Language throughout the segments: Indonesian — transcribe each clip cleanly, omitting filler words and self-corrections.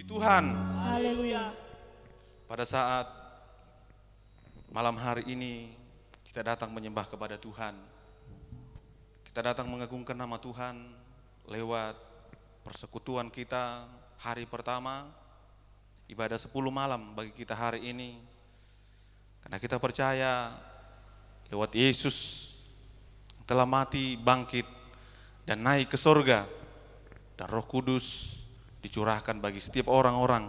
Tuhan. Haleluya. Pada saat malam hari ini kita datang menyembah kepada Tuhan. Kita datang mengagungkan nama Tuhan lewat persekutuan kita hari pertama, ibadah 10 malam bagi kita hari ini. Karena kita percaya lewat Yesus telah mati, bangkit, dan naik ke sorga, dan Roh Kudus dicurahkan bagi setiap orang-orang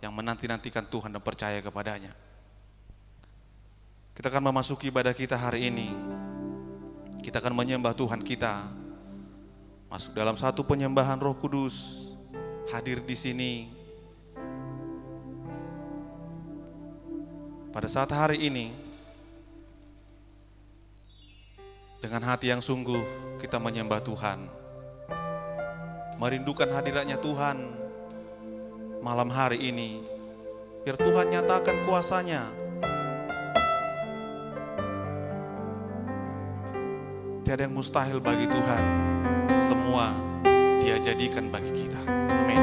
yang menanti-nantikan Tuhan dan percaya kepadanya. Kita akan memasuki ibadah kita hari ini. Kita akan menyembah Tuhan kita. Masuk dalam satu penyembahan Roh Kudus hadir di sini. Pada saat hari ini, dengan hati yang sungguh kita menyembah Tuhan, merindukan hadiratnya Tuhan malam hari ini, biar Tuhan nyatakan kuasanya. Tiada yang mustahil bagi Tuhan, semua Dia jadikan bagi kita. Amin.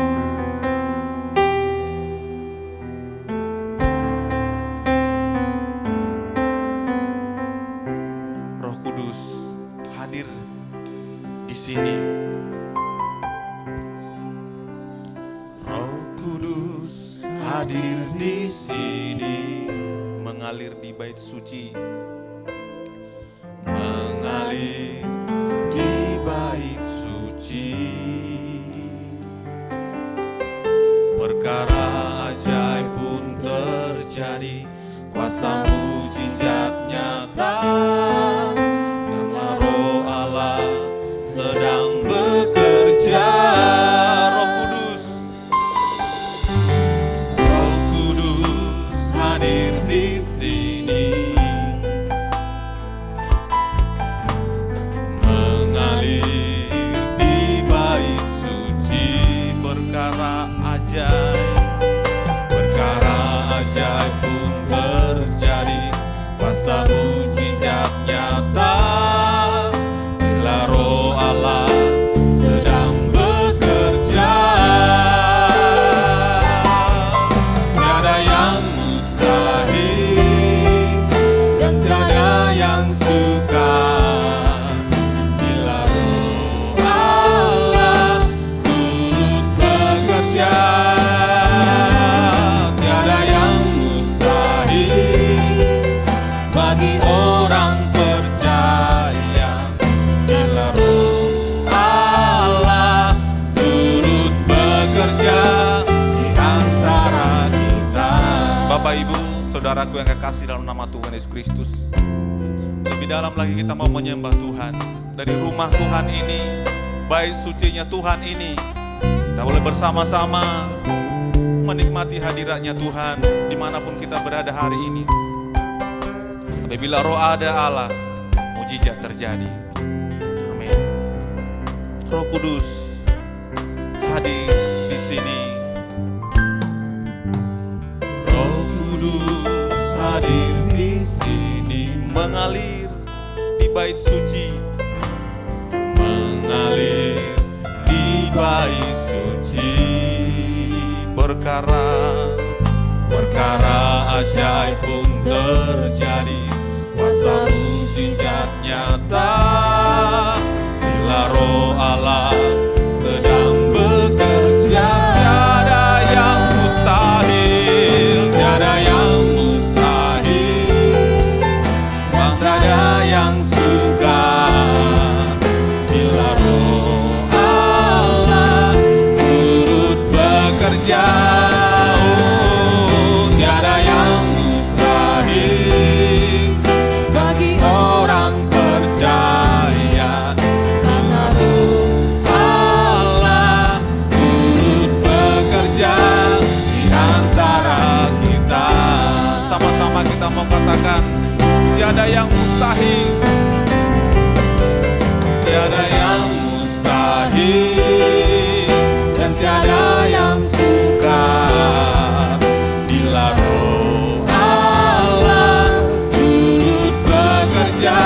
Roh Kudus hadir di sini. Roh Kudus hadir di sini, mengalir di bait suci. Mengalir di bait suci, perkara ajaib pun terjadi, kuasa mukjizat nyata, karena Roh Allah sedang bekerja. Roh Kudus hadir di sini, ajaib pun terjadi, kuasa mukjizat nyata, bila Roh Allah sedang bekerja. Tiada yang mustahil dan tiada yang sukar, bila Roh Allah turut bekerja. Bagi orang percaya, bila Roh Allah turut bekerja di antara kita. Bapak Ibu, saudaraku yang kekasih dalam nama Tuhan Yesus Kristus, lebih dalam lagi kita mau menyembah Tuhan. Dari rumah Tuhan ini, bait sucinya Tuhan ini, kita boleh bersama-sama menikmati hadiratnya Tuhan dimanapun kita berada hari ini. Tapi bila Roh ada Allah, mukjizat terjadi. Amin. Roh Kudus hadir di sini. Roh Kudus hadir di sini, mengalir di bait suci, mengalir di bait suci, perkara ajaib pun terjadi, kuasa mukjizat nyata, bila Roh Allah sedang bekerja. Tiada yang mustahil, tiada yang mustahil, tiada yang sukar, bila Roh Allah turut bekerja. Bagi orang percaya, karena Roh Allah turut bekerja di antara kita. Sama-sama kita mau katakan, tiada yang mustahil, tiada yang mustahil, dan tiada yang sukar, bila Roh Allah turut bekerja.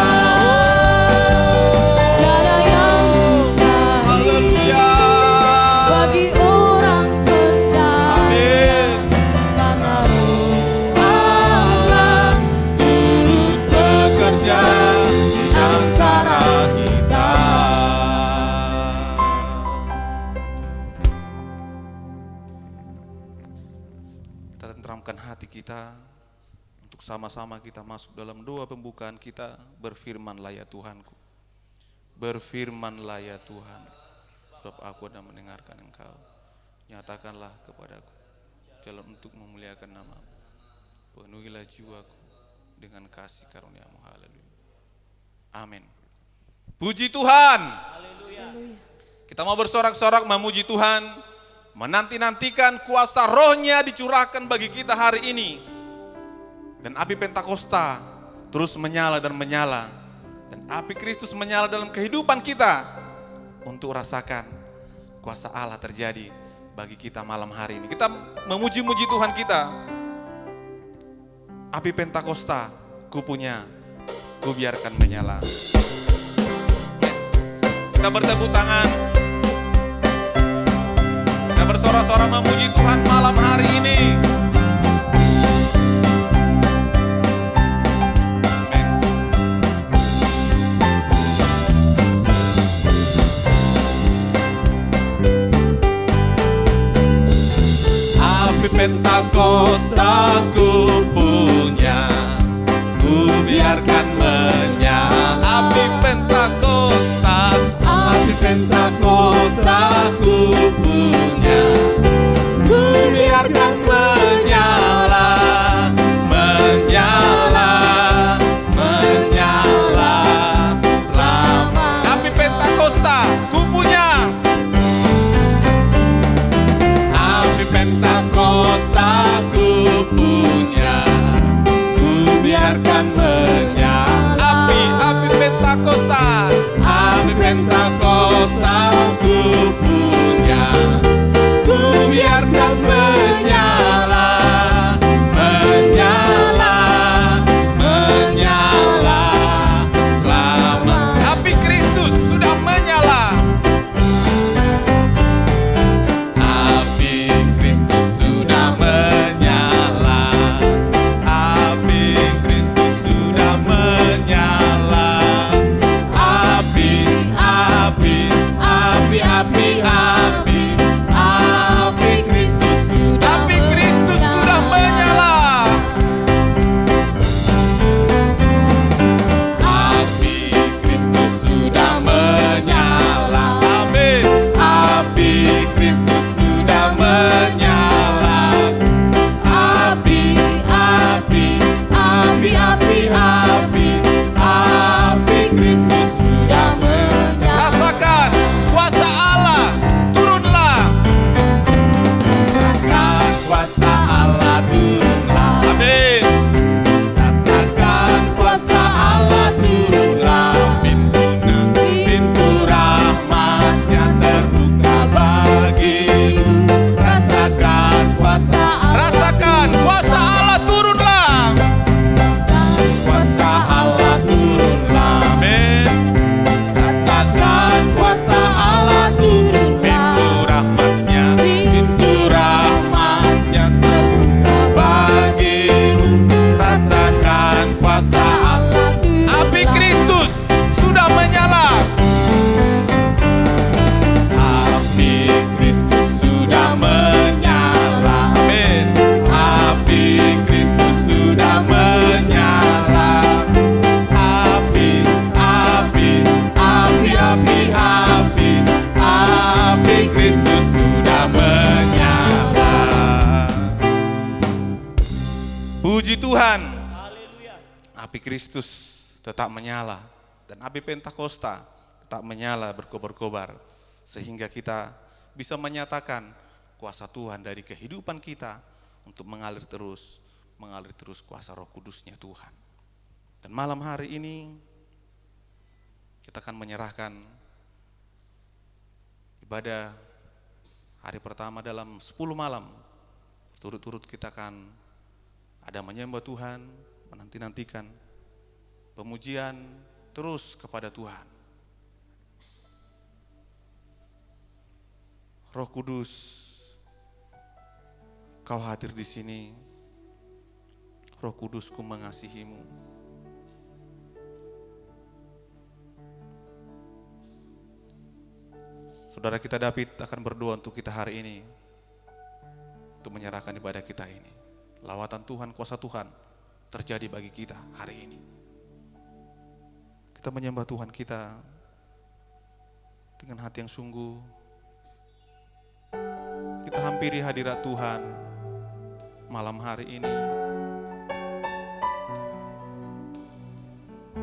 Tiada yang mustahil. Haleluya. Bagi orang percaya. tentramkan hati kita untuk sama-sama kita masuk dalam doa pembukaan kita. Berfirmanlah ya Tuhanku, berfirmanlah ya Tuhan, sebab aku ada mendengarkan Engkau. Nyatakanlah kepadaku jalan untuk memuliakan nama-Mu. Penuhilah jiwaku dengan kasih karunia-Mu. Haleluya. Amin. Puji Tuhan. Haleluya. Kita mau bersorak-sorak memuji Tuhan, menanti-nantikan kuasa Roh-Nya dicurahkan bagi kita hari ini. Dan api Pentakosta terus menyala dan menyala. Dan api Kristus menyala dalam kehidupan kita untuk rasakan kuasa Allah terjadi bagi kita malam hari ini. Kita memuji-muji Tuhan kita. Api Pentakosta ku punya, ku biarkan menyala. Kita bertepuk tangan. Kita bersorak-sorak memuji Tuhan malam hari ini. Api Pentakosta ku punya, ku biarkan menyala. Api Pentakosta, api Pentakosta ku punya, ku biarkan menyala, menyala, menyala selama. Api Pentakosta ku punya. Api Pentakosta ku punya, ku biarkan menyala. Api Pentakosta, api Pentakosta ku punya, ku biarkan menyala, menyala, menyala selama. Api Kristus sudah menyala. Api Kristus sudah menyala, api Kristus sudah menyala. Api, api, api, api, api, api Kristus sudah, api Kristus sudah menyala. Api Kristus sudah menyala. Amin. Api Kristus sudah menyala. Api, api, api, api, api, api Kristus sudah menyala. Rasakan kuasa Allah turunlah. Rasakan kuasa Allah turunlah. Amin. Rasakan kuasa Allah turunlah. Pintu rahmat-Nya terbuka bagimu. Rasakan kuasa Allah turunlah. Kuasa Allah turunlah. Amin. Rasakan kuasa Allah turunlah. Pintu rahmat-Nya terbuka bagimu. Rasakan kuasa Allah. Api Kristus sudah menyala. Api Kristus sudah menyala. Amin. Api Kristus sudah menyala. Api, api, api, api, api, api Kristus sudah menyala. Puji Tuhan. Api Kristus tetap menyala dan api Pentakosta tetap menyala berkobar-kobar sehingga kita bisa menyatakan kuasa Tuhan dari kehidupan kita untuk mengalir terus kuasa Roh Kudus-Nya Tuhan. Dan malam hari ini kita akan menyerahkan ibadah hari pertama dalam 10 malam. Turut-turut kita akan ada menyembah Tuhan, menanti-nantikan pemujian terus kepada Tuhan. Roh Kudus, Kau hadir di sini. Roh Kudusku mengasihimu. Saudara kita David akan berdoa untuk kita hari ini, untuk menyerahkan ibadah kita ini. lawatan Tuhan, kuasa Tuhan terjadi bagi kita hari ini. Kita menyembah Tuhan kita dengan hati yang sungguh. Kita hampiri hadirat Tuhan malam hari ini.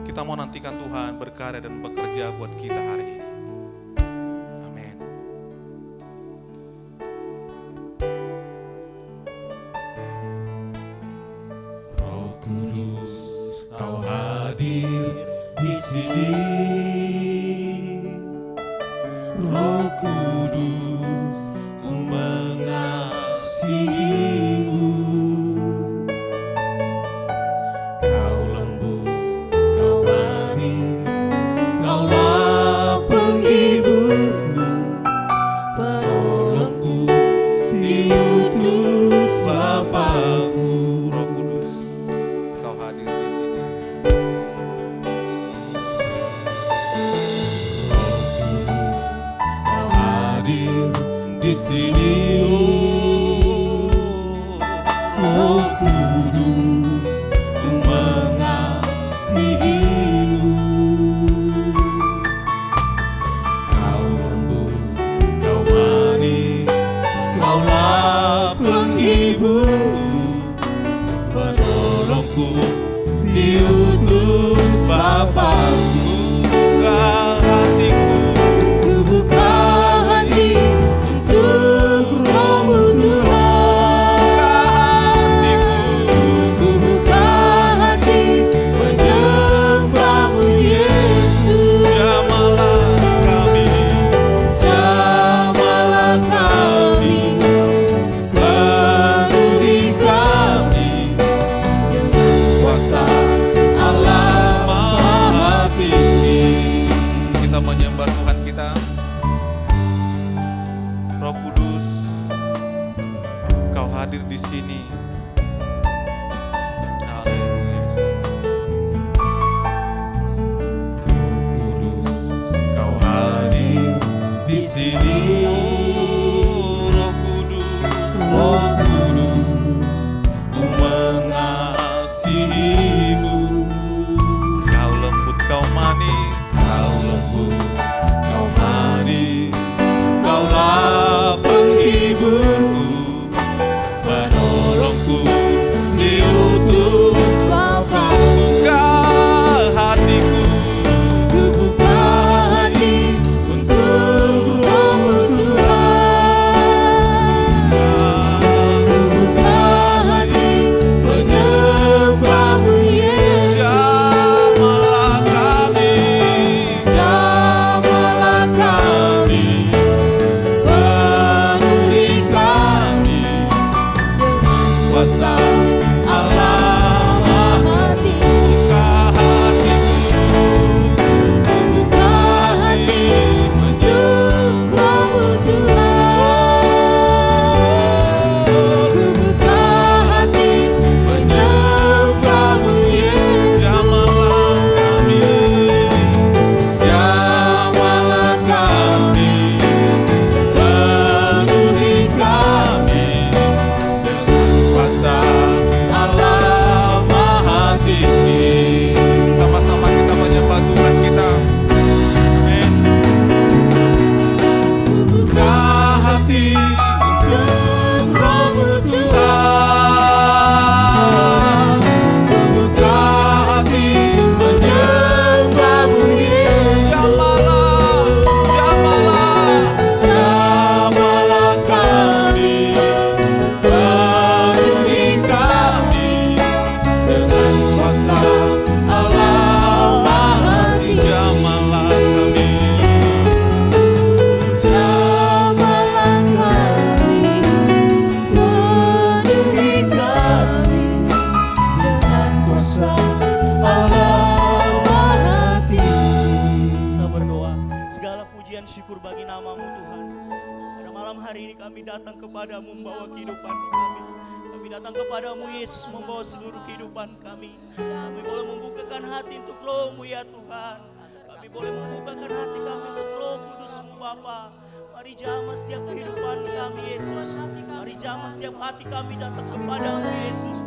Kita mau nantikan Tuhan berkarya dan bekerja buat kita hari ini. Amin. Roh Kudus, Kau hadir di sini. Roh Kudus, ku mengasihimu. Kau lembut, Kau manis, Kaulah penghiburku, penolongku, diutus Bapa-Ku. Roh Kudus, Kau hadir di sini. Kau hadir di sini. Roh Kudus, ku mengasihimu. Kau lembut, Kau manis, Kaulah penghiburku, penolongku, diutus Bapa-Ku. Buka hatiku, Ku buka hati untuk Roh-Mu Tuhan. Ku buka hati menyembah-Mu Yesus. jamalah kami, Jamalah kami, penuhi kami dengan kuasa Allah Maha Tinggi. kita menyembah Tuhan kita. Roh Kudus, Kau hadir di sini. Haleluya, Yesus. Kudus, Kau hadir di sini. Roh Kudus, Roh Kudus, ku mengasihimu. Kau lembut, Kau manis, Kau lembut, Kau manis, Kaulah penghiburku, penolongku, diutus Bapa. buka hatiku, Ku buka hati untuk Roh-Mu Tuhan. Ku buka hati menyembah-Mu Yesus. jamalah kami, Jamalah kami, penuhi kami dengan kuasa Allah Maha Tinggi. buka hatiku, Ku buka hati untuk Roh-Mu Tuhan. Ku buka hati menyembah-Mu Yesus. jamalah kami, Jamalah kami, penuhi kami dengan kuasa Allah Maha Tinggi. sama-sama kita menyembah Tuhan kita. Amin. Ku buka hati untuk Roh-Mu Tuhan. Ku buka hati menyembah-Mu Yesus. Jamalah, jamalah, Jamalah kami, penuhi kami dengan kuasa Allah Maha Tinggi. jamalah kami, Jamalah kami, penuhi kami dengan kuasa Allah Maha Tinggi. Kita berdoa, segala pujian syukur bagi namamu Tuhan. Pada malam hari ini kami datang kepadamu membawa kehidupan kami. Kami datang kepadamu Yesus membawa seluruh kehidupan kami. Kami boleh membukakan hati untuk Roh-Mu ya Tuhan. Kami boleh membukakan hati kami untuk Roh Kudus-Mu Bapa. Mari jamah setiap kehidupan kami Yesus. Mari jamah jamah setiap hati kami datang kepadamu Yesus.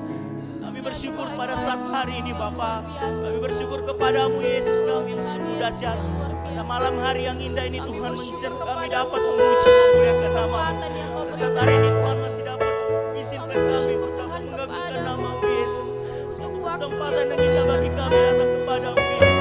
Kami bersyukur pada saat hari ini Bapa. Kami bersyukur kepadamu Yesus, kami yang sungguh dahsyat. Pada malam hari yang indah ini Tuhan mengizinkan kami dapat memuji memuliakan nama-Mu. Pada saat hari ini Tuhan masih dapat izinkan kami untuk mengagungkan nama-Mu Yesus. Kesempatan yang indah bagi kami datang kepadamu Yesus.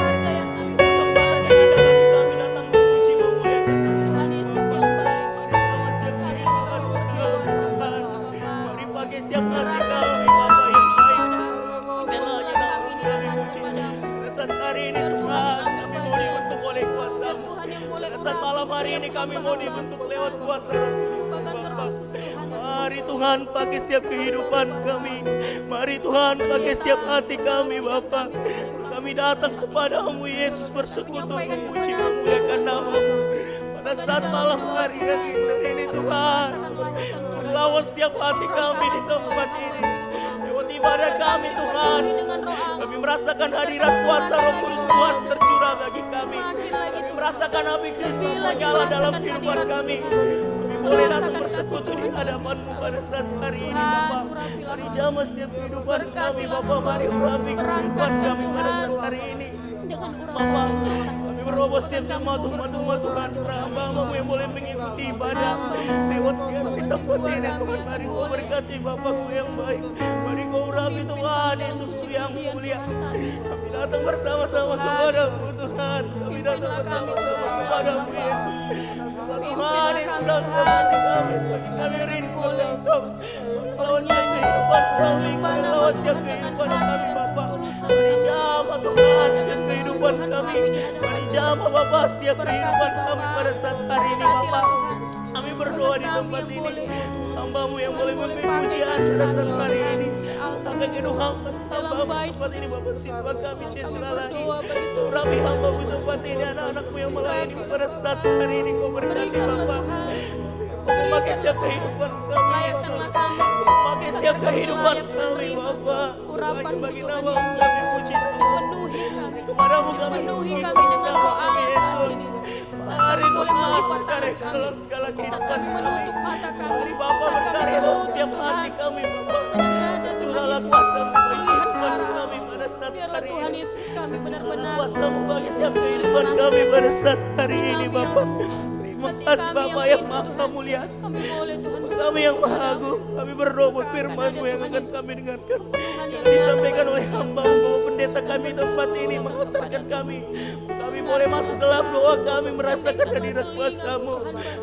Kesempatan yang indah bagi kami datang memuji memuliakan Tuhan Yesus yang baik. nama setiap Hari hari ini Tuhan kami berdoa di tempat ini Bapa. mari pakai setiap hati Menyerahkan kami semua Bapa kami yang ini baik. kepada penyusulan kami ini Tuhan kepadamu. Pada saat hari ini Biar Tuhan Tuhan yang kami mau berbahagia. dibentuk oleh kuasa. Biar Tuhan yang boleh Pada saat malam hari ini kami mau dibentuk lewat kuasa Roh-Mu, bahkan Bapa. terkhusus Tuhan Yesus. Mari Tuhan pakai setiap kehidupan kami. Mari Tuhan pakai setiap hati kami Bapa. Kami datang kepadamu Yesus bersekutu memuji memuliakan nama-Mu. Pada saat malam hari yang indah ini Tuhan, lawan setiap hati kami di tempat ini. Lewat ibadah kami Tuhan, kami merasakan hadirat kuasa Roh Kudus Tuhan tercurah bagi kami. Kami merasakan api Kristus menyala dalam kehidupan kami. Kami boleh datang bersekutu di hadapan-Mu pada saat hari ini Bapa. Mari jamah setiap kehidupan kami Bapa. Mari urapi kehidupan kami pada saat hari ini dengan Bapa. urapan yang nyata. Kami berubah setiap jemaat-jemaat Tuhan, hamba-Mu yang boleh mengikuti ibadah lewat siar di tempat ini Tuhan. Mari Kau berkati Bapa-Ku yang baik. Mari Kau urapi Tuhan Yesus yang mulia. Kami datang bersama-sama kepadamu Tuhan. Kami datang bersama-sama kepadamu Yesus. Tuhan Yesus dalam hati kami. Bagi kami rindu untuk lawan setiap kehidupan kami. Lawan setiap kehidupan kami Bapa. Mari jamah Tuhan setiap kehidupan kami. Mari jamah Bapa setiap kehidupan kami pada saat hari ini Bapa. Kami berdoa di tempat ini. Hamba-Mu yang boleh memujian pada saat hari ini. Pakai kehidupan hamba-Mu tempat ini Bapa. Sitwa kami Cesilalahi. Urapi hamba-Mu tempat ini. Anak-anak-Mu yang melayani pada saat hari ini. Kau berkati Bapa. Kau pakai setiap kehidupan kami. Layakkanlah kami. Pakai setiap kehidupan kami Bapa. Urapan Bagi Tuhan nama-Mu yang kami puji. dipenuhi kami. Kepadamu kami Dipenuhi bersyukur. kami dengan doa Yesus. saat ini. Saat Mari kami boleh Tuhan melipat berkarya tangan dalam kami. segala Saat kehidupan kami menutup mata kami. Mari Bapa Saat kami berkarya dalam berlutut setiap Tuhan. hati kami Bapa. Menengadah Tuhan Tuhanlah Yesus. kuasa-Mu bagi Melihat ke kehidupan arah kami pada saat Biarlah hari Tuhan ini. Yesus kami benar-benar Kuasa-Mu bagi setiap kehidupan kami pada saat hari ini Bapa. Terima kasih Bapa yang Maha Mulia. Kami boleh Tuhan Kami yang Maha Agung. Kami berdoa buat firman-Mu yang akan kami dengarkan. Disampaikan oleh hamba-Mu bahwa pendeta kami tempat ini mengatakan kami. Kami boleh masuk dalam doa kami merasakan hadirat kuasa-Mu.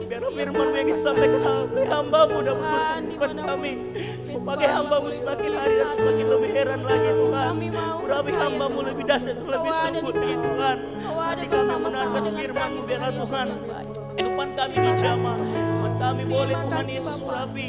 Biar firman-Mu yang disampaikan oleh hamba-Mu dapat mempertemukan kami. Sebagai hamba-Mu semakin hari dan semakin lebih heran lagi Tuhan. Urapi hamba-Mu lebih dahsyat dan lebih sempurna Tuhan. Ketika kami mendengarkan firman-Mu biarlah Tuhan kehidupan kami dijamah. Kami boleh Tuhan Yesus urapi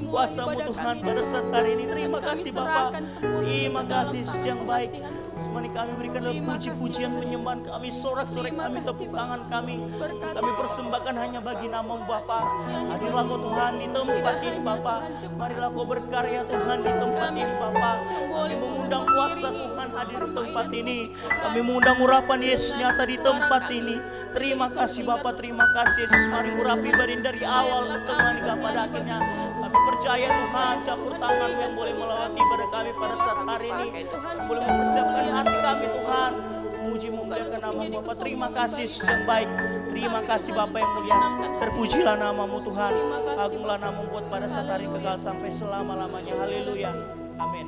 kuasa-Mu Tuhan pada saat hari ini. Terima kasih Bapa. Terima kasih Yesus yang baik. Semuanya kami berikan dalam puji-pujian penyembahan kami, sorak-sorai kami, tepuk tangan kami. Kami persembahkan hanya bagi nama-Mu Bapa. Hadirlah Kau Tuhan di tempat ini Bapa. Marilah Kau berkarya Tuhan di tempat ini Bapa. Kami mengundang kuasa Tuhan hadir di tempat ini. Kami mengundang urapan Yesus nyata di tempat ini. Terima kasih Bapa, terima kasih Yesus. Mari urapi barin dari awal ke tengah hingga pada akhirnya. Kami percaya Tuhan campur tangan yang boleh melawati pada kami pada saat hari ini. Boleh mempersiapkan hati kami Tuhan. Muji memuliakan nama Bapa. Terima kasih Yesus yang baik. Terima kasih Bapa yang mulia. Terpujilah nama-Mu Tuhan. Agunglah nama-Mu buat pada saat hari kekal sampai selama-lamanya. Haleluya. Amin.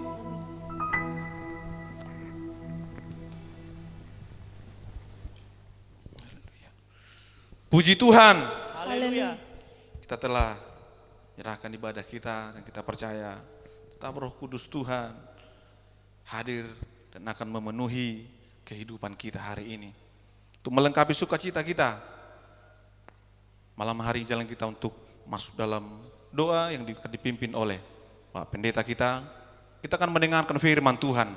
Puji Tuhan, Haleluya. kita telah menyerahkan ibadah kita dan kita percaya tetap Roh Kudus Tuhan hadir dan akan memenuhi kehidupan kita hari ini. Untuk melengkapi sukacita kita, malam hari jalan kita untuk masuk dalam doa yang dipimpin oleh Pak Pendeta kita. Kita akan mendengarkan firman Tuhan.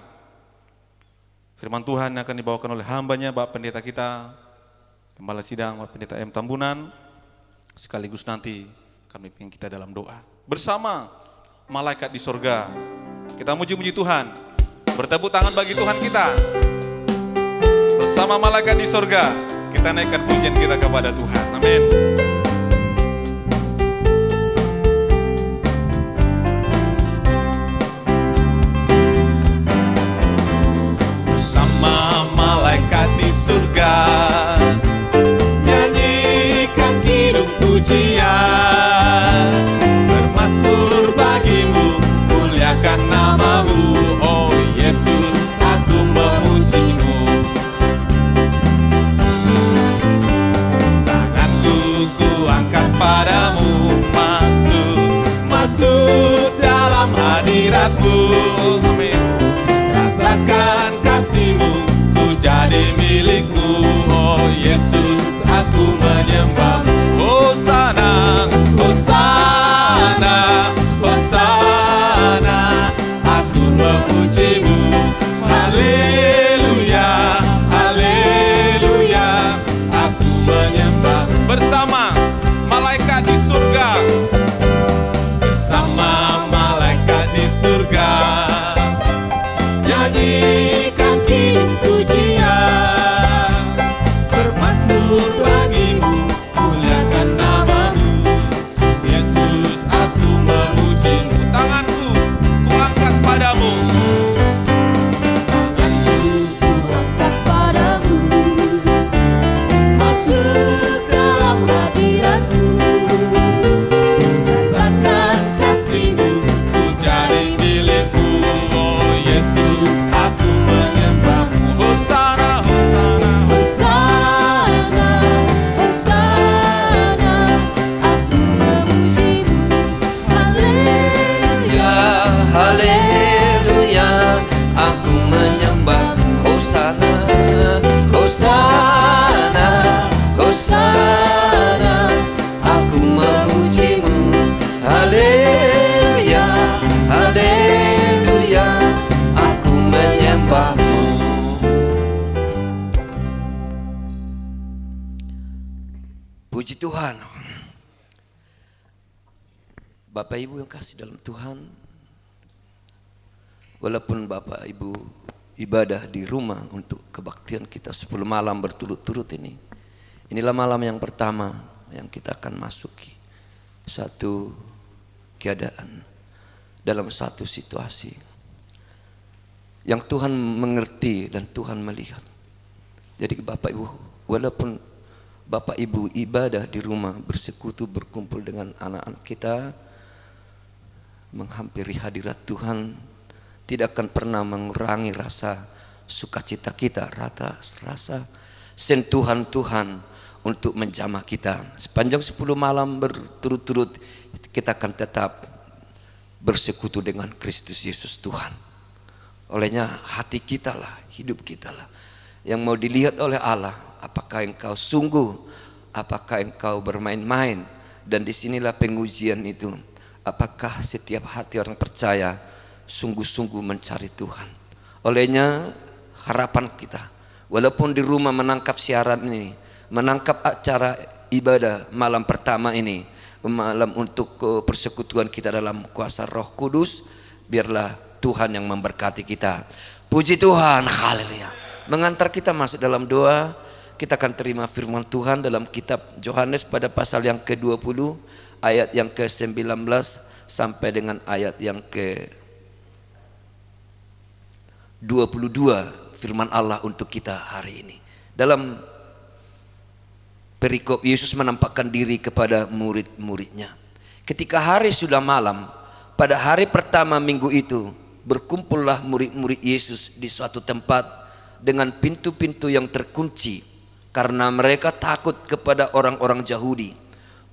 Firman Tuhan yang akan dibawakan oleh hambanya Pak Pendeta kita, Gembala Sidang Pak Pendeta M. Tambunan, sekaligus nanti kami pimpin kita dalam doa. Bersama malaikat di sorga, kita muji-muji Tuhan, bertepuk tangan bagi Tuhan kita. Bersama malaikat di sorga, kita naikkan pujian kita kepada Tuhan. Amin. hadiratmu. Amin. Rasakan kasih-Mu, ku jadi milik-Mu. Oh Yesus, aku menyembah. Hosana, Hosana, Hosana, aku memuji-Mu. Haleluya, haleluya, aku menyembah. Bersama malaikat di surga, bersama malaikat di surga, nyanyikan kidung pujian, bermazmur bagi-Mu, muliakan nama-Mu. Yesus, aku memuji-Mu. Tanganku ku angkat padamu, Angkat padamu, masuk dalam hadirat-Mu, rasakan kasih-Mu. ku jadi milik-Mu. Oh Yesus, aku menyembah-Mu. Hosana, Hosana, Hosana, Hosana, aku memuji-Mu. Haleluya, Haleluya, aku menyembah. Hosana, Hosana, Hosana, aku memuji-Mu. Haleluya, haleluya, aku menyembah-Mu. Puji Tuhan. Bapak Ibu yang kasih dalam Tuhan, walaupun Bapak Ibu ibadah di rumah untuk kebaktian kita 10 malam berturut-turut ini, inilah malam yang pertama yang kita akan masuki satu keadaan dalam satu situasi yang Tuhan mengerti dan Tuhan melihat. Jadi Bapak Ibu, walaupun Bapak Ibu ibadah di rumah, bersekutu, berkumpul dengan anak-anak kita, menghampiri hadirat Tuhan, tidak akan pernah mengurangi rasa sukacita kita, rasa sentuhan Tuhan untuk menjamah kita. Sepanjang 10 malam berturut-turut kita akan tetap bersekutu dengan Kristus Yesus Tuhan. Olehnya hati kita lah, hidup kita lah yang mau dilihat oleh Allah. Apakah engkau sungguh, apakah engkau bermain-main? Dan disinilah pengujian itu. Apakah setiap hati orang percaya sungguh-sungguh mencari Tuhan? Olehnya harapan kita, walaupun di rumah menangkap siaran ini, menangkap acara ibadah malam pertama ini, malam untuk persekutuan kita dalam kuasa Roh Kudus, biarlah Tuhan yang memberkati kita. Puji Tuhan, haleluya. Mengantar kita masuk dalam doa, kita akan terima firman Tuhan dalam kitab Yohanes pada pasal yang ke-20, ayat yang ke-19 sampai dengan ayat yang ke-22, firman Allah untuk kita hari ini. Dalam perikop, Yesus menampakkan diri kepada murid-muridnya. Ketika hari sudah malam, pada hari pertama minggu itu, berkumpullah murid-murid Yesus di suatu tempat dengan pintu-pintu yang terkunci, karena mereka takut kepada orang-orang Yahudi.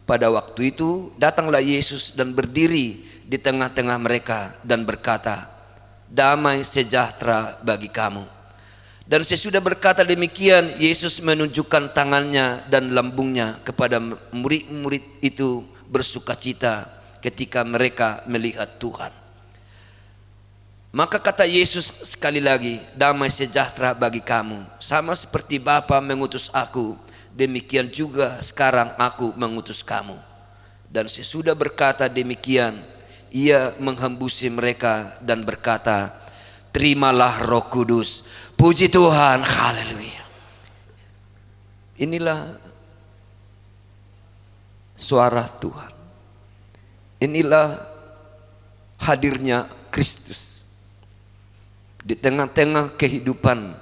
Pada waktu itu datanglah Yesus dan berdiri di tengah-tengah mereka dan berkata, "Damai sejahtera bagi kamu." Dan sesudah berkata demikian, Yesus menunjukkan tangannya dan lambungnya kepada murid-murid itu, bersukacita ketika mereka melihat Tuhan. Maka kata Yesus sekali lagi, "Damai sejahtera bagi kamu. Sama seperti Bapa mengutus aku, demikian juga sekarang aku mengutus kamu." Dan sesudah berkata demikian, ia menghembusi mereka dan berkata, "Terimalah Roh Kudus." Puji Tuhan, haleluya. Inilah suara Tuhan. Inilah hadirnya Kristus di tengah-tengah kehidupan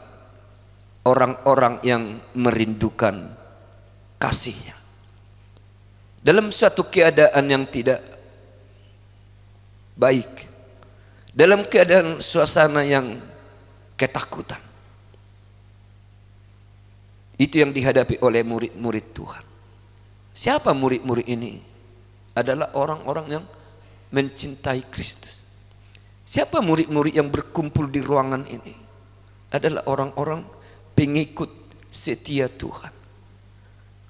orang-orang yang merindukan kasih-Nya. Dalam suatu keadaan yang tidak baik, dalam keadaan suasana yang ketakutan, itu yang dihadapi oleh murid-murid Tuhan. Siapa murid-murid ini? Adalah orang-orang yang mencintai Kristus. Siapa murid-murid yang berkumpul di ruangan ini? Adalah orang-orang pengikut setia Tuhan.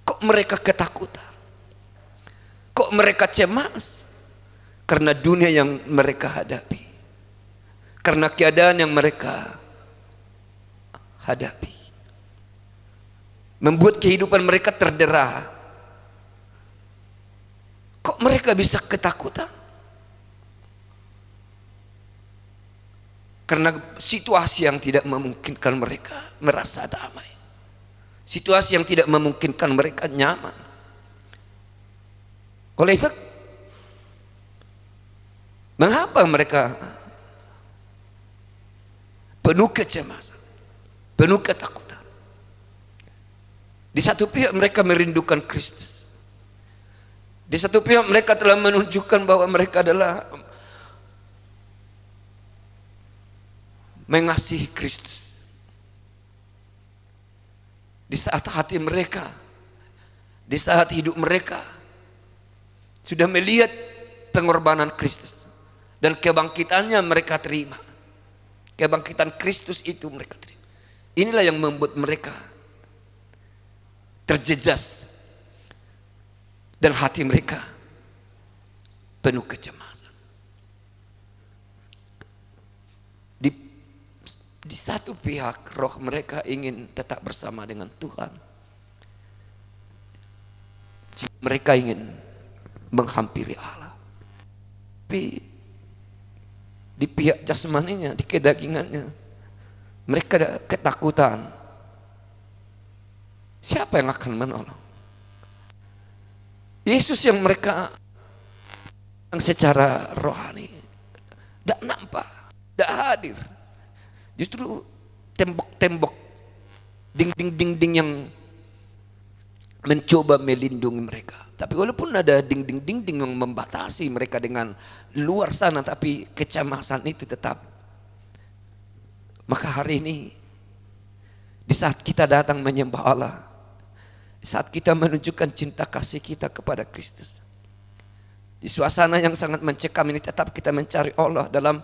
Kok mereka ketakutan? Kok mereka cemas? Karena dunia yang mereka hadapi. Karena keadaan yang mereka hadapi. Membuat kehidupan mereka terdera. Kok mereka bisa ketakutan? Karena situasi yang tidak memungkinkan mereka merasa damai. Situasi yang tidak memungkinkan mereka nyaman. Oleh itu, mengapa mereka penuh kecemasan, penuh ketakutan? Di satu pihak mereka merindukan Kristus. Di satu pihak mereka telah menunjukkan bahwa mereka adalah mengasihi Kristus. Di saat hati mereka, di saat hidup mereka sudah melihat pengorbanan Kristus dan kebangkitannya mereka terima. Kebangkitan Kristus itu mereka terima. Inilah yang membuat mereka terjejas dan hati mereka penuh kecemasan. Di satu pihak roh mereka ingin tetap bersama dengan Tuhan. Mereka ingin menghampiri Allah. Tapi di pihak jasmaninya, di kedagingannya, mereka ada ketakutan. Siapa yang akan menolong? Yesus yang mereka yang secara rohani tidak nampak, tidak hadir. Justru tembok-tembok, dinding-dinding yang mencoba melindungi mereka. Tapi walaupun ada dinding-dinding yang membatasi mereka dengan luar sana, tapi kecemasan itu tetap. Maka hari ini, di saat kita datang menyembah Allah, di saat kita menunjukkan cinta kasih kita kepada Kristus, di suasana yang sangat mencekam ini tetap kita mencari Allah dalam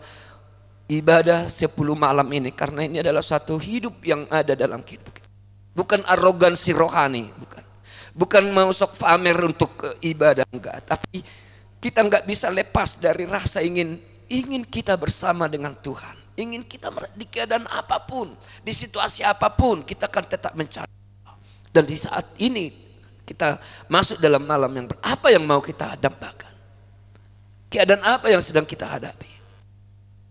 ibadah 10 malam ini, karena ini adalah satu hidup yang ada dalam hidup kita. Bukan arogansi rohani, bukan mau sok pamer untuk ibadah, enggak. Tapi kita enggak bisa lepas dari rasa ingin kita bersama dengan Tuhan. Ingin kita di keadaan apapun, di situasi apapun, kita akan tetap mencari. Dan di saat ini kita masuk dalam malam yang apa yang mau kita dambakan? Keadaan apa yang sedang kita hadapi?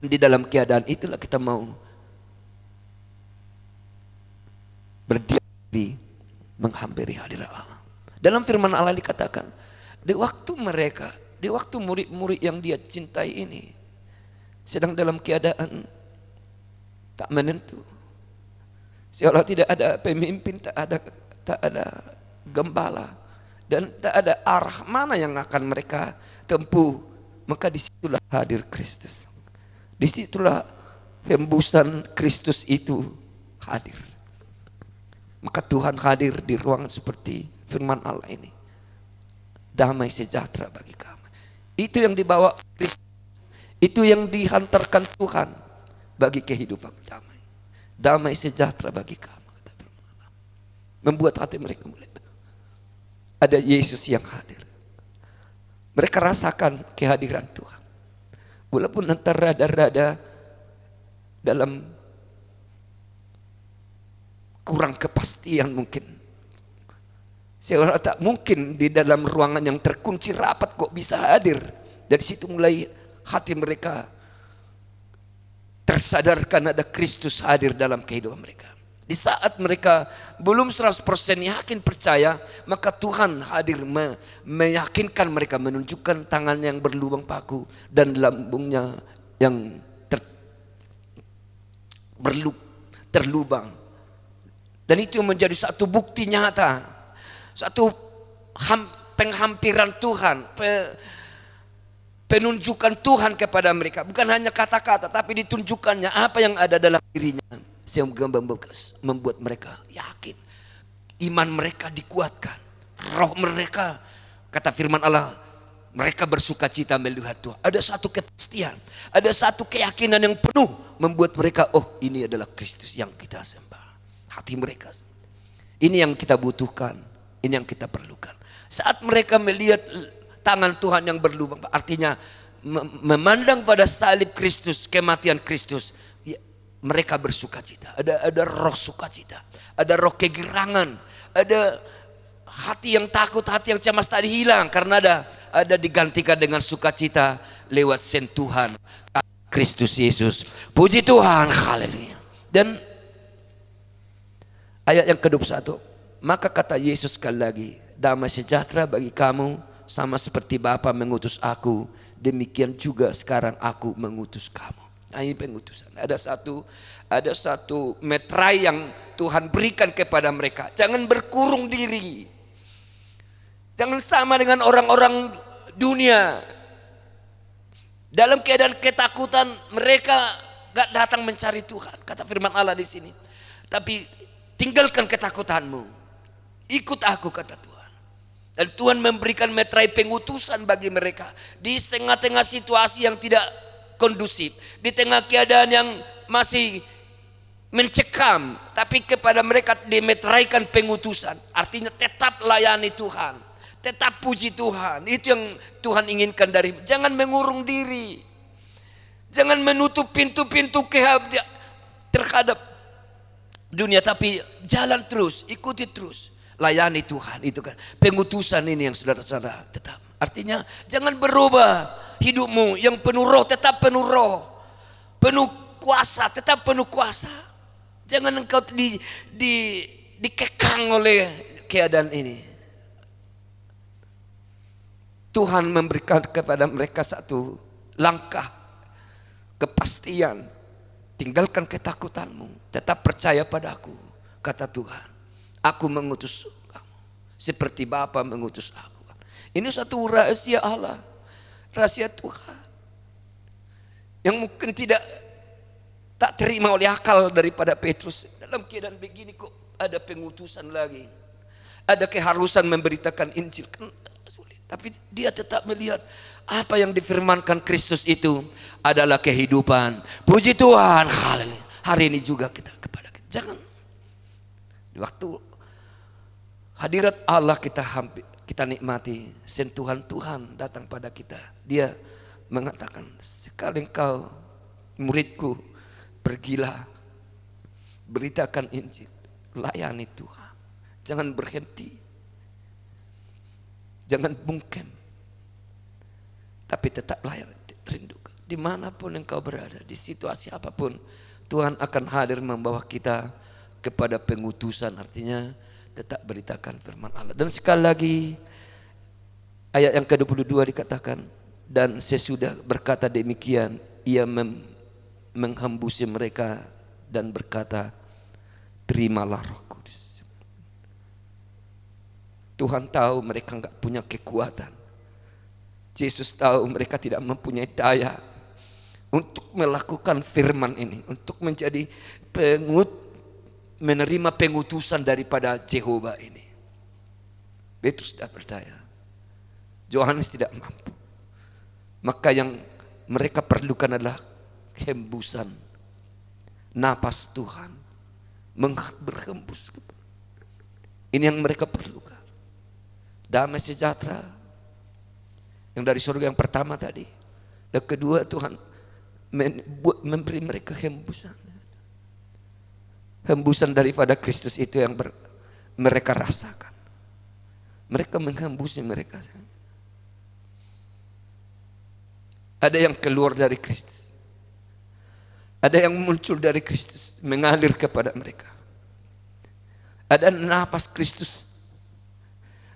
Di dalam keadaan itulah kita mau berdiam diri menghampiri hadirat Allah. Dalam firman Allah dikatakan, di waktu murid-murid yang dia cintai ini sedang dalam keadaan tak menentu. Seolah tidak ada pemimpin, tak ada gembala, dan tak ada arah mana yang akan mereka tempuh. Maka disitulah hadir Kristus. Disitulah hembusan Kristus itu hadir. Maka Tuhan hadir di ruangan seperti firman Allah ini. Damai sejahtera bagi kamu. Itu yang dibawa Kristus. Itu yang dihantarkan Tuhan bagi kehidupan damai. Damai sejahtera bagi kamu, kata firman Allah. Membuat hati mereka mulai. Ada Yesus yang hadir. Mereka rasakan kehadiran Tuhan. Walaupun nanti rada-rada dalam kurang kepastian mungkin. Seolah tak mungkin di dalam ruangan yang terkunci rapat kok bisa hadir. Dari situ mulai hati mereka tersadarkan ada Kristus hadir dalam kehidupan mereka. Di saat mereka belum 100% yakin percaya, maka Tuhan hadir meyakinkan mereka, menunjukkan tangannya yang berlubang paku dan lambungnya yang terlubang. Dan itu menjadi satu bukti nyata, satu penghampiran Tuhan, penunjukan Tuhan kepada mereka. Bukan hanya kata-kata, tapi ditunjukkannya apa yang ada dalam dirinya. Sehingga membuat mereka yakin. Iman mereka dikuatkan. Roh mereka, kata firman Allah, mereka bersuka cita melihat Tuhan. Ada satu kepastian, ada satu keyakinan yang penuh membuat mereka, oh ini adalah Kristus yang kita sembah. Hati mereka. Ini yang kita butuhkan, ini yang kita perlukan. Saat mereka melihat tangan Tuhan yang berlubang, artinya memandang pada salib Kristus, kematian Kristus, ya, mereka bersuka cita. Ada roh sukacita, ada roh kegirangan, ada hati yang takut, hati yang cemas tadi hilang karena ada digantikan dengan sukacita lewat sentuhan Kristus Yesus. Puji Tuhan, haleluya. Dan ayat yang ke-21, maka kata Yesus sekali lagi, damai sejahtera bagi kamu, sama seperti Bapa mengutus aku, demikian juga sekarang aku mengutus kamu. Nah, ini pengutusan. Ada satu metrai yang Tuhan berikan kepada mereka. Jangan berkurung diri. Jangan sama dengan orang-orang dunia. Dalam keadaan ketakutan mereka gak datang mencari Tuhan. Kata firman Allah di sini. Tapi tinggalkan ketakutanmu. Ikut aku, kata Tuhan. Dan Tuhan memberikan metrai pengutusan bagi mereka. Di tengah-tengah situasi yang tidak kondusif. Di tengah keadaan yang masih mencekam. Tapi kepada mereka dimetraikan pengutusan. Artinya tetap layani Tuhan. Tetap puji Tuhan. Itu yang Tuhan inginkan dari. Jangan mengurung diri. Jangan menutup pintu-pintu terhadap dunia. Tapi jalan terus. Ikuti terus. Layani Tuhan. Itu kan pengutusan ini yang saudara-saudara tetap. Artinya jangan berubah hidupmu yang penuh roh. Tetap penuh roh. Penuh kuasa. Tetap penuh kuasa. Jangan engkau dikekang oleh keadaan ini. Tuhan memberikan kepada mereka satu langkah kepastian. Tinggalkan ketakutanmu, tetap percaya padaku, kata Tuhan. Aku mengutus kamu seperti Bapa mengutus aku. Ini satu rahasia Allah, rahasia Tuhan yang mungkin tak terima oleh akal daripada Petrus. Dalam keadaan begini kok ada pengutusan lagi, ada keharusan memberitakan Injil, kan sulit. Tapi dia tetap melihat apa yang difirmankan Kristus itu adalah kehidupan. Puji Tuhan, haleluya. Hari ini juga kepada kita. Jangan di waktu hadirat Allah kita nikmati, sentuhan Tuhan datang pada kita. Dia mengatakan, sekali engkau muridku, pergilah, beritakan Injil, layani Tuhan. Jangan berhenti. Jangan bungkem, tapi tetap layak rindukan. Dimanapun engkau berada, di situasi apapun, Tuhan akan hadir membawa kita kepada pengutusan. Artinya tetap beritakan firman Allah. Dan sekali lagi ayat yang ke-22 dikatakan, dan sesudah berkata demikian, ia menghembusi mereka dan berkata, terimalah Roh Kudus. Tuhan tahu mereka enggak punya kekuatan. Yesus tahu mereka tidak mempunyai daya untuk melakukan firman ini, untuk menjadi menerima pengutusan daripada Jehovah ini. Petrus tidak berdaya, Yohanes tidak mampu. Maka yang mereka perlukan adalah hembusan napas Tuhan berhembus. Ini yang mereka perlukan. Damai sejahtera yang dari surga yang pertama tadi. Dan kedua, Tuhan memberi mereka hembusan. Hembusan daripada Kristus itu yang mereka rasakan. Mereka menghembusi mereka. Ada yang keluar dari Kristus. Ada yang muncul dari Kristus, mengalir kepada mereka. Ada nafas Kristus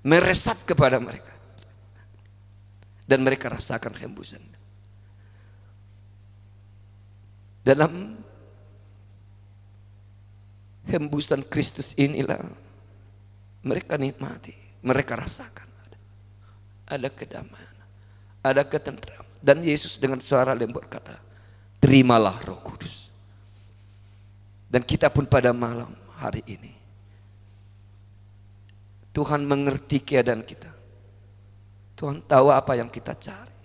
meresap kepada mereka. Dan mereka rasakan hembusan. Dalam hembusan Kristus inilah mereka nikmati, mereka rasakan. Ada kedamaian, ada ketentraman. Dan Yesus dengan suara lembut berkata, terimalah Roh Kudus. Dan kita pun pada malam hari ini, Tuhan mengerti keadaan kita. Tuhan tahu apa yang kita cari.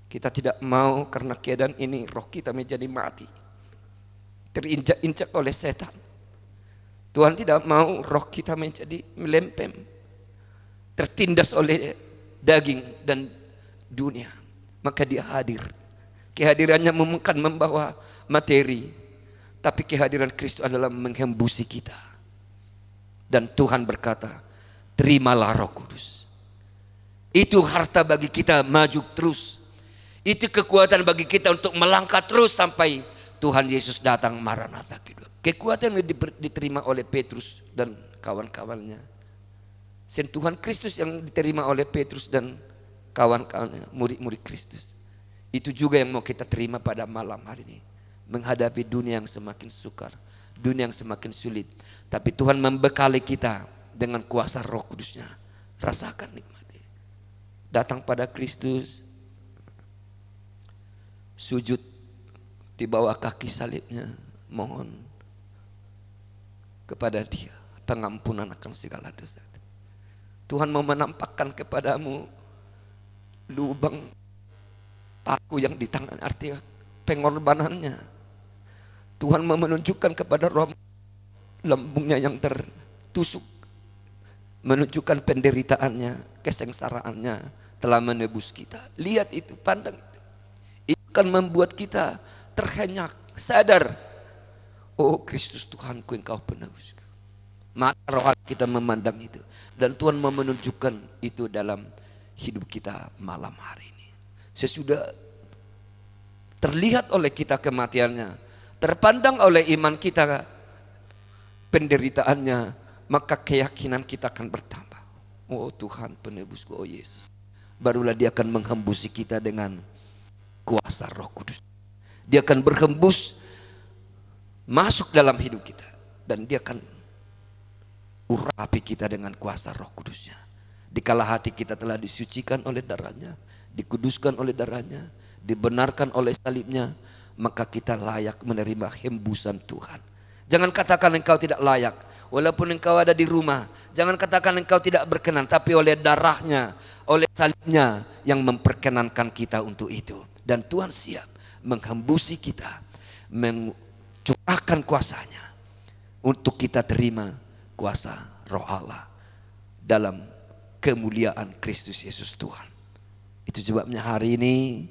Kita tidak mau karena keadaan ini roh kita menjadi mati, terinjak-injak oleh setan. Tuhan tidak mau roh kita menjadi melempem, tertindas oleh daging dan dunia. Maka dia hadir. Kehadirannya bukan membawa materi, tapi kehadiran Kristus adalah menghembusi kita. Dan Tuhan berkata, terimalah Roh Kudus. Itu harta bagi kita maju terus. Itu kekuatan bagi kita untuk melangkah terus sampai Tuhan Yesus datang Maranatha kedua. Kekuatan yang diterima oleh Petrus dan kawan-kawannya. Sentuhan Kristus yang diterima oleh Petrus dan kawan-kawannya, murid-murid Kristus. Itu juga yang mau kita terima pada malam hari ini. Menghadapi dunia yang semakin sukar, dunia yang semakin sulit. Tapi Tuhan membekali kita dengan kuasa Roh Kudusnya. Rasakan, nikmati. Datang pada Kristus, sujud di bawah kaki salibnya, mohon kepada Dia pengampunan akan segala dosa. Tuhan mau menampakkan kepadamu lubang paku yang di tangan, artinya pengorbanannya. Tuhan mau menunjukkan kepada roh lambungnya yang tertusuk, menunjukkan penderitaannya, kesengsaraannya telah menebus kita. Lihat itu, pandang itu. Itu akan membuat kita terhenyak, sadar, oh Kristus Tuhanku, Engkau penebus. Maka roh kita memandang itu. Dan Tuhan mau menunjukkan itu dalam hidup kita malam hari ini. Sesudah terlihat oleh kita kematiannya, terpandang oleh iman kita penderitaannya, maka keyakinan kita akan bertambah. Oh Tuhan penebusku, oh Yesus. Barulah Dia akan menghembusi kita dengan kuasa Roh Kudus. Dia akan berhembus masuk dalam hidup kita. Dan Dia akan urapi kita dengan kuasa Roh Kudusnya. Dikala hati kita telah disucikan oleh darahnya, dikuduskan oleh darahnya, dibenarkan oleh salibnya, maka kita layak menerima hembusan Tuhan. Jangan katakan engkau tidak layak, walaupun engkau ada di rumah. Jangan katakan engkau tidak berkenan, tapi oleh darahnya, oleh salibnya yang memperkenankan kita untuk itu. Dan Tuhan siap menghembusi kita, mencurahkan kuasanya untuk kita terima kuasa Roh Allah dalam kemuliaan Kristus Yesus Tuhan. Itu sebabnya hari ini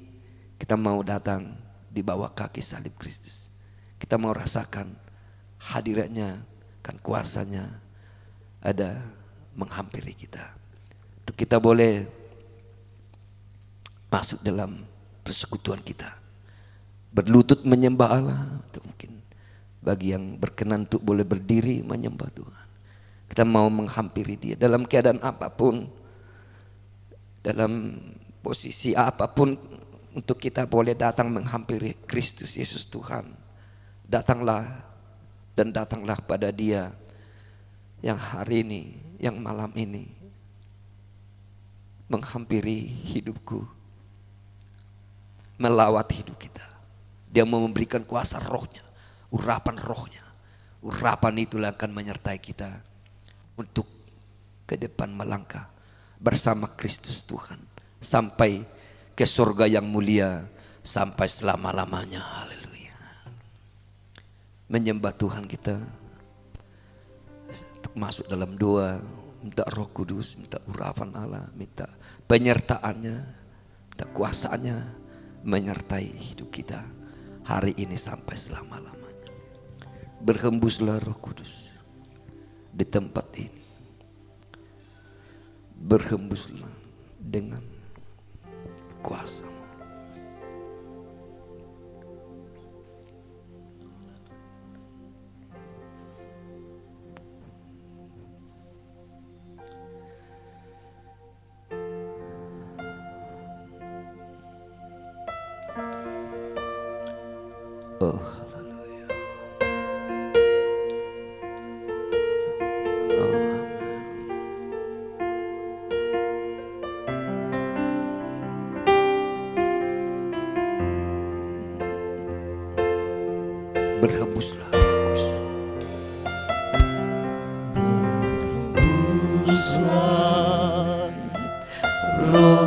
kita mau datang di bawah kaki salib Kristus. Kita mau rasakan hadiratnya, kan kuasanya ada menghampiri kita. Untuk kita boleh masuk dalam persekutuan kita, berlutut menyembah Allah. Atau mungkin bagi yang berkenan untuk boleh berdiri menyembah Tuhan. Kita mau menghampiri Dia dalam keadaan apapun, dalam posisi apapun, untuk kita boleh datang menghampiri Kristus Yesus Tuhan. Datanglah dan datanglah pada Dia yang hari ini, yang malam ini menghampiri hidupku, melawat hidup kita. Dia mau memberikan kuasa rohnya, urapan rohnya. Urapan itulah akan menyertai kita untuk ke depan melangkah bersama Kristus Tuhan sampai ke surga yang mulia, sampai selama-lamanya. Haleluya. Menyembah Tuhan kita untuk masuk dalam doa, minta Roh Kudus, minta urapan Allah, minta penyertaannya, minta kuasanya menyertai hidup kita hari ini sampai selama-lamanya. Berhembuslah Roh Kudus di tempat ini. Berhembuslah dengan kuasa. Oh, haleluya. Berhembuslah Roh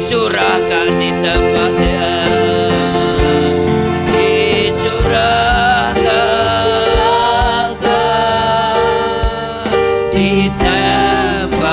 Dicurahkan di tempatnya, dicurahkan di tempat.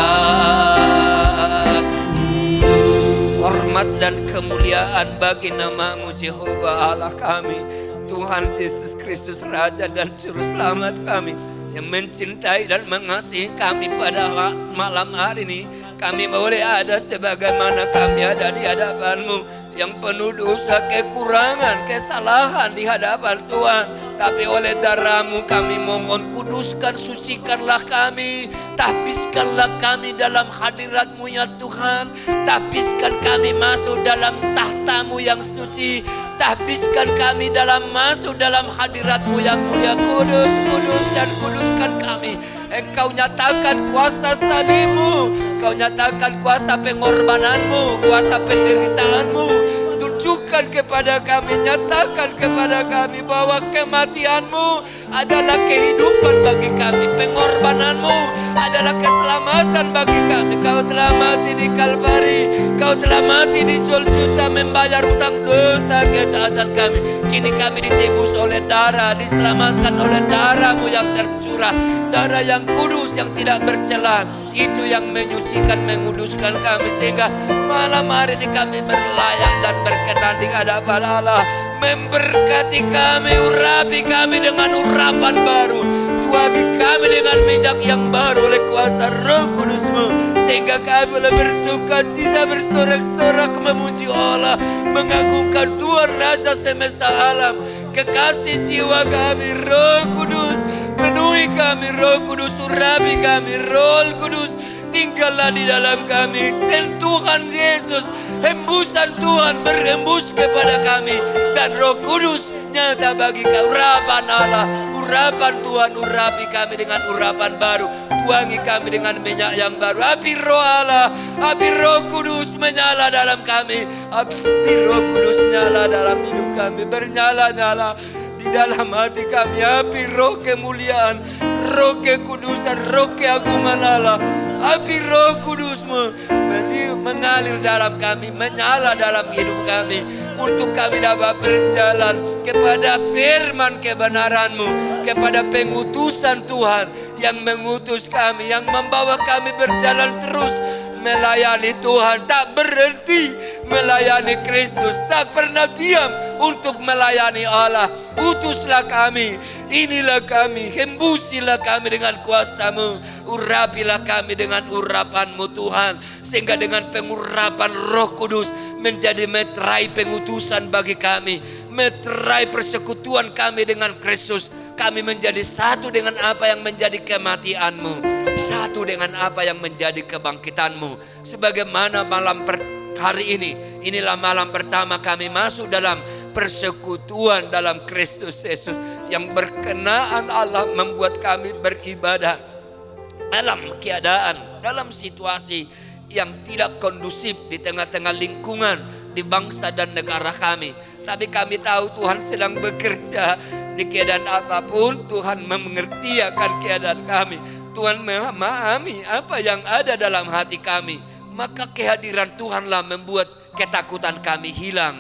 Hormat dan kemuliaan bagi nama-Mu Jehovah Allah kami, Tuhan Yesus Kristus Raja dan Juru Selamat kami, yang mencintai dan mengasihi kami pada malam hari ini. Kami boleh ada sebagaimana kami ada di hadapan-Mu, yang penuh dosa, kekurangan, kesalahan di hadapan Tuhan. Tapi oleh darah-Mu kami mohon, kuduskan, sucikanlah kami. Tahbiskanlah kami dalam hadirat-Mu ya Tuhan. Tahbiskan kami masuk dalam tahta-Mu yang suci. Tahbiskan kami masuk dalam hadirat-Mu yang mulia. Kudus, kudus dan kuduskan kami. Engkau nyatakan kuasa salib-Mu, Kau nyatakan kuasa pengorbanan-Mu, kuasa penderitaan-Mu. Tunjukkan kepada kami, nyatakan kepada kami bahwa kematian-Mu adalah kehidupan bagi kami, pengorbanan-Mu adalah keselamatan bagi kami. Kau telah mati di Kalvari, Kau telah mati di Golgota membayar utang dosa kejahatan kami. Kini kami ditebus oleh darah, diselamatkan oleh darah-Mu yang tercurah, darah yang kudus yang tidak bercela. Itu yang menyucikan, menguduskan kami, sehingga malam hari ini kami berlayak dan berkenan di hadapan Allah. Memberkati kami, urapi kami dengan urapan baru, tuangi kami dengan minyak yang baru oleh kuasa Roh Kudus-Mu, sehingga kami boleh bersuka cita, bersorak-sorak memuji Allah, mengagungkan Tuhan Raja semesta alam. Kekasih jiwa kami, Roh Kudus, penuhi kami, Roh Kudus, urapi kami, Roh Kudus, tinggallah di dalam kami. Sentuhan Yesus, hembusan Tuhan berhembus kepada kami, dan Roh Kudus nyata bagi kami. Urapan Allah, urapan Tuhan, urapi kami dengan urapan baru, tuangi kami dengan minyak yang baru. Api Roh Allah, api Roh Kudus menyala dalam kami, api Roh Kudus nyala dalam hidup kami, bernyala-nyala di dalam hati kami. Api Roh kemuliaan, Roh kekudusan, Roh keagungan Allah, api Roh Kudus-Mu mengalir dalam kami, menyala dalam hidup kami, untuk kami dapat berjalan kepada firman kebenaran-Mu, kepada pengutusan Tuhan yang mengutus kami, yang membawa kami berjalan terus melayani Tuhan, tak berhenti melayani Kristus, tak pernah diam untuk melayani Allah. Utuslah kami, inilah kami, hembusilah kami dengan kuasa-Mu, urapilah kami dengan urapan-Mu Tuhan, sehingga dengan pengurapan Roh Kudus menjadi meterai pengutusan bagi kami, meterai persekutuan kami dengan Kristus. Kami menjadi satu dengan apa yang menjadi kematian-Mu, satu dengan apa yang menjadi kebangkitan-Mu. Sebagaimana malam hari ini, inilah malam pertama kami masuk dalam persekutuan dalam Kristus Yesus, yang berkenaan Allah membuat kami beribadah dalam keadaan, dalam situasi yang tidak kondusif di tengah-tengah lingkungan, di bangsa dan negara kami. Tapi kami tahu Tuhan sedang bekerja di keadaan apapun. Tuhan mengerti akan keadaan kami, Tuhan memahami apa yang ada dalam hati kami. Maka kehadiran Tuhanlah membuat ketakutan kami hilang,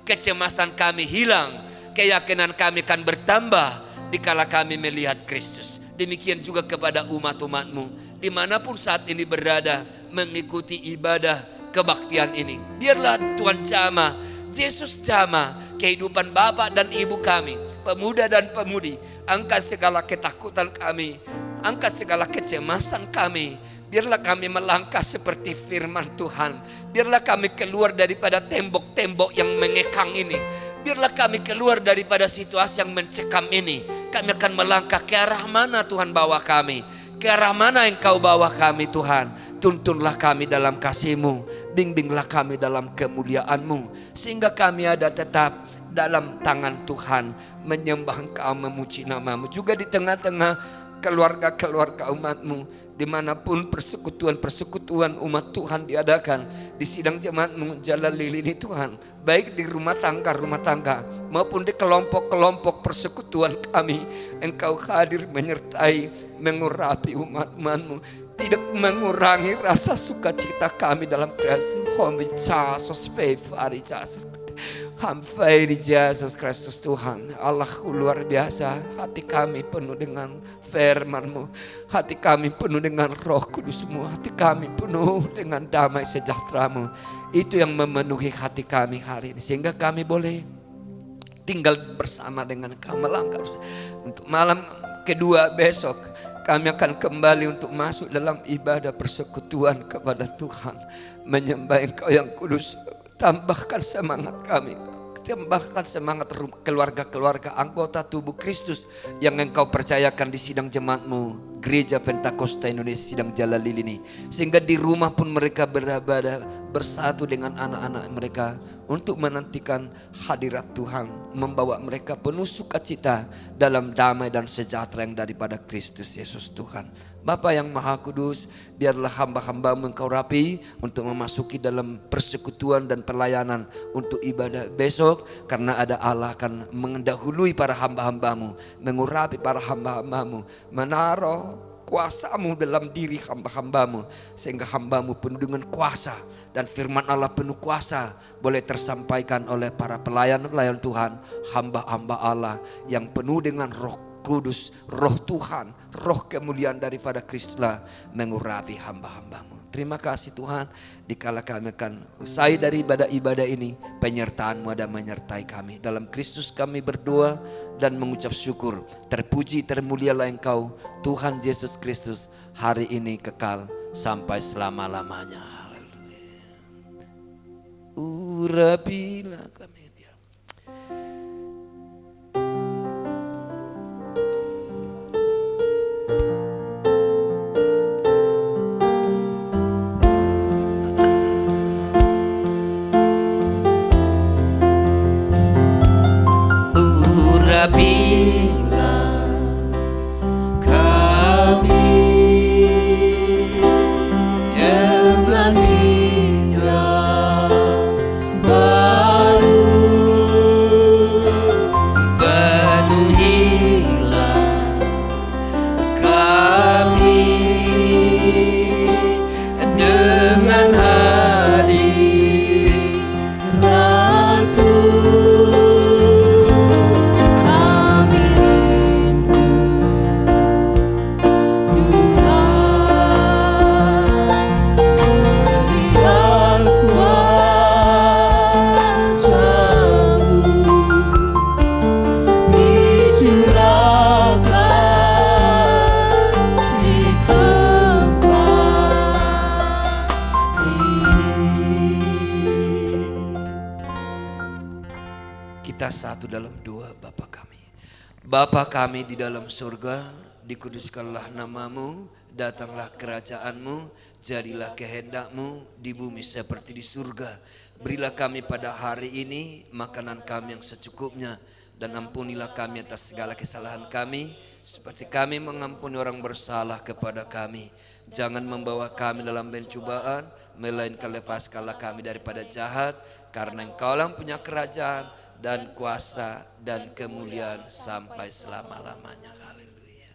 kecemasan kami hilang, keyakinan kami akan bertambah dikala kami melihat Kristus. Demikian juga kepada umat-umat-Mu dimanapun saat ini berada, mengikuti ibadah kebaktian ini. Biarlah Tuhan jamah, Yesus jamah kehidupan Bapak dan Ibu kami, pemuda dan pemudi. Angkat segala ketakutan kami, angkat segala kecemasan kami. Biarlah kami melangkah seperti firman Tuhan. Biarlah kami keluar daripada tembok-tembok yang mengekang ini. Biarlah kami keluar daripada situasi yang mencekam ini. Kami akan melangkah ke arah mana Tuhan bawa kami, ke arah mana Engkau bawa kami Tuhan. Tuntunlah kami dalam kasih-Mu, bimbinglah kami dalam kemuliaan-Mu, sehingga kami ada tetap dalam tangan Tuhan, menyembah Engkau, memuji nama-Mu. Juga di tengah-tengah keluarga-keluarga umat-Mu, dimanapun persekutuan-persekutuan umat Tuhan diadakan, di sidang jemaat-Mu Jalalil ini Tuhan, baik di rumah tangga maupun di kelompok-kelompok persekutuan kami, Engkau hadir menyertai, mengurapi umat-umat-Mu, tidak mengurangi rasa sukacita kami dalam kreasi. Hamfai di Yesus Kristus Tuhan. Allahku luar biasa. Hati kami penuh dengan firman-Mu. Hati kami penuh dengan Roh Kudus-Mu. Hati kami penuh dengan damai sejahtera-Mu. Itu yang memenuhi hati kami hari ini, sehingga kami boleh tinggal bersama dengan Kau, melangkah untuk malam kedua besok. Kami akan kembali untuk masuk dalam ibadah persekutuan kepada Tuhan, menyembah Engkau yang kudus. Tambahkan semangat kami, tambahkan semangat keluarga-keluarga anggota tubuh Kristus yang Engkau percayakan di sidang jemaat-Mu Gereja Pentakosta Indonesia Sidang Jalalil ini, sehingga di rumah pun mereka beribadah bersatu dengan anak-anak mereka untuk menantikan hadirat Tuhan, membawa mereka penuh sukacita dalam damai dan sejahtera yang daripada Kristus Yesus Tuhan. Bapa yang Maha Kudus, biarlah hamba-hamba-Mu Engkau rapi untuk memasuki dalam persekutuan dan pelayanan untuk ibadah besok, karena ada Allah akan mendahului para hamba-hamba-Mu, mengurapi para hamba-hamba-Mu, menaruh kuasa-Mu dalam diri hamba-hamba-Mu, sehingga hamba-Mu penuh dengan kuasa dan firman Allah penuh kuasa boleh tersampaikan oleh para pelayan-pelayan Tuhan, hamba-hamba Allah yang penuh dengan Roh Kudus, Roh Tuhan, Roh kemuliaan daripada Kristuslah mengurapi hamba-hamba-Mu. Terima kasih Tuhan, dikala kami akan usai dari ibadah ini, penyertaan-Mu ada menyertai kami. Dalam Kristus kami berdoa dan mengucap syukur. Terpuji termulialah Engkau Tuhan Yesus Kristus, hari ini kekal sampai selama-lamanya. Haleluya. Urapilah kami. Urapilah kami dengan minyak baru, penuhilah kami dengan hadirat-Mu. Satu dalam doa. Bapa kami di dalam surga, dikuduskanlah nama-Mu, datanglah kerajaan-Mu, jadilah kehendak-Mu di bumi seperti di surga. Berilah kami pada hari ini makanan kami yang secukupnya, dan ampunilah kami atas segala kesalahan kami, seperti kami mengampuni orang bersalah kepada kami. Jangan membawa kami dalam pencobaan, melainkan lepaskanlah kami daripada jahat, karena Engkau-lah yang punya kerajaan dan kuasa dan kemuliaan sampai selama-lamanya. Haleluya.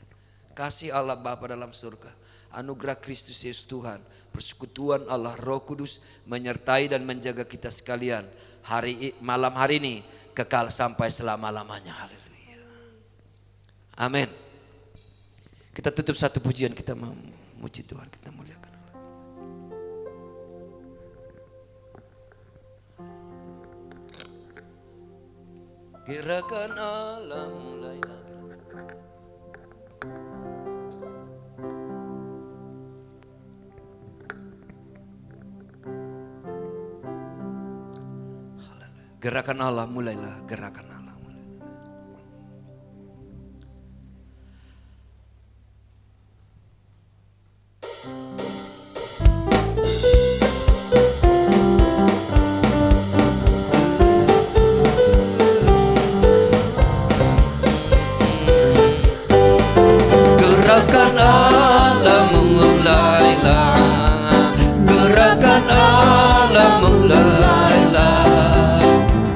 Kasih Allah Bapa dalam surga, anugerah Kristus Yesus Tuhan, persekutuan Allah Roh Kudus menyertai dan menjaga kita sekalian malam hari ini kekal sampai selama-lamanya. Haleluya. Amin. Kita tutup satu pujian, kita memuji Tuhan, kita muliakan. Gerakan Allah mulai lagi. Gerakan Allah mulailah, gerakan Allah mulailah. mulailah.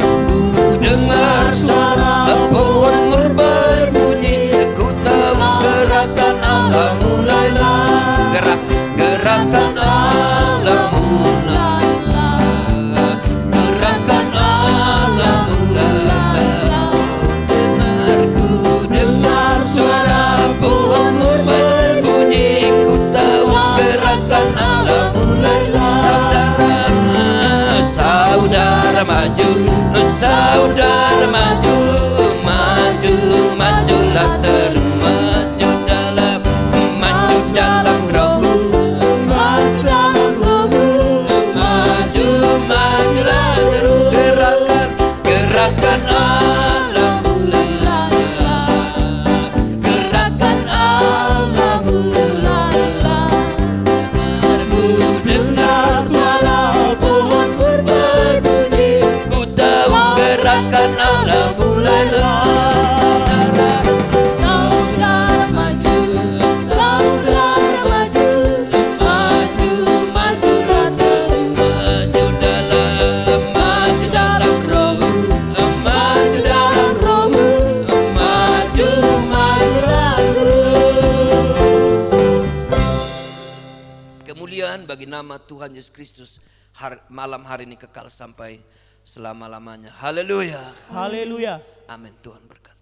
Ku dengar suara pohon berbunyi, ku tahu gerakan Allah mulailah. Gerakan Allah mulailah. Gerakan Allah mulailah. Ku dengar suara pohon berbunyi, ku tahu gerakan Allah mulailah. Saudara maju, saudara maju, maju, majulah terus, maju dalam rohmu, maju dalam rohmu, maju, majulah terus. Gerakan Allah mulailah. Gerakan Allah mulailah. Ku dengar suara pohon berbunyi, ku tahu gerakan Allah mulailah. Saudara maju, saudara maju, maju, majulah terus. Maju dalam rohmu, maju dalam rohmu, maju, majulah terus. Kemuliaan bagi nama Tuhan Yesus Kristus malam hari ini kekal sampai selama-lamanya. Haleluya. Haleluya. Amin. Tuhan berkati.